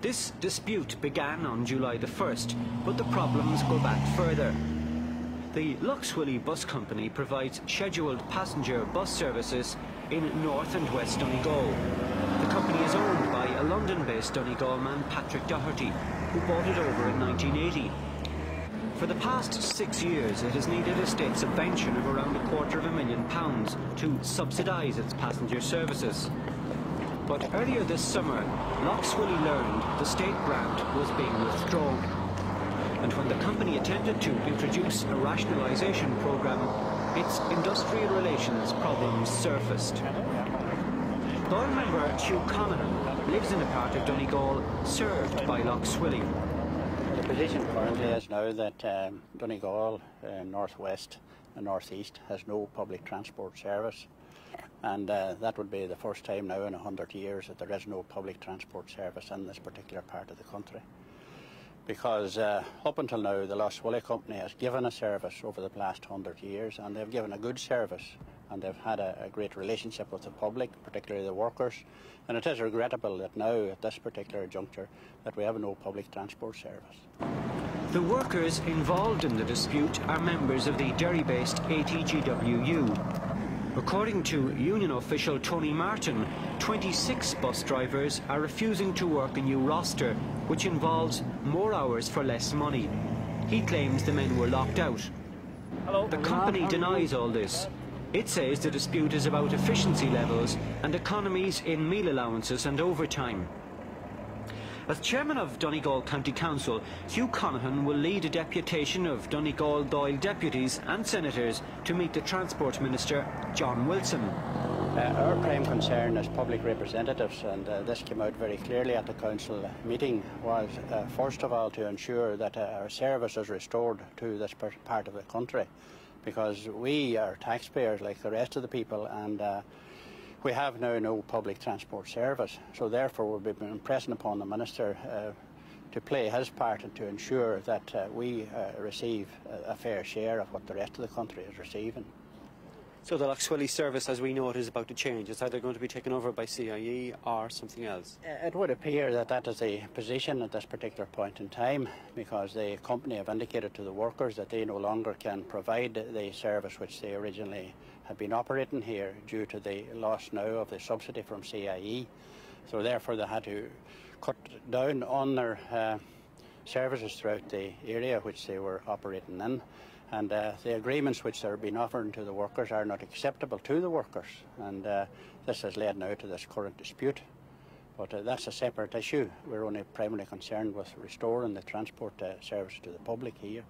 This dispute began on July the 1st, but the problems go back further. The Swilly bus company provides scheduled passenger bus services in North and West Donegal. The company is owned by a London-based Donegal man, Patrick Doherty, who bought it over in 1980. For the past 6 years, it has needed a state subvention of around £250,000 to subsidise its passenger services. But earlier this summer, Swilly learned the state grant was being withdrawn. And when the company attempted to introduce a rationalisation programme, its industrial relations problems surfaced. Board member Hugh Conaghan lives in a part of Donegal served by Swilly. The position currently is now that Donegal, North West and North East has no public transport service. And that would be the first time now in 100 years that there is no public transport service in this particular part of the country. Because up until now the Swilly company has given a service over the last 100 years, and they've given a good service, and they've had a great relationship with the public, particularly the workers. And it is regrettable that now at this particular juncture that we have no public transport service. The workers involved in the dispute are members of the Derry-based ATGWU. According to union official Tony Martin, 26 bus drivers are refusing to work a new roster, which involves more hours for less money. He claims the men were locked out. The company denies all this. It says the dispute is about efficiency levels and economies in meal allowances and overtime. As chairman of Donegal County Council, Hugh Conaghan will lead a deputation of Donegal Dáil deputies and senators to meet the Transport Minister, John Wilson. Our prime concern as public representatives, and this came out very clearly at the council meeting, was first of all to ensure that our service is restored to this part of the country, because we are taxpayers like the rest of the people, and we have now no public transport service. So therefore we've been pressing upon the Minister to play his part and to ensure that we receive a fair share of what the rest of the country is receiving. So the Swilly service as we know it is about to change. It's either going to be taken over by CIE or something else. It would appear that that is the position at this particular point in time, because the company have indicated to the workers that they no longer can provide the service which they originally had been operating here due to the loss now of the subsidy from CIE. So therefore they had to cut down on their services throughout the area which they were operating in. And the agreements which are being offered to the workers are not acceptable to the workers, and this has led now to this current dispute. But that's a separate issue. We're only primarily concerned with restoring the transport service to the public here.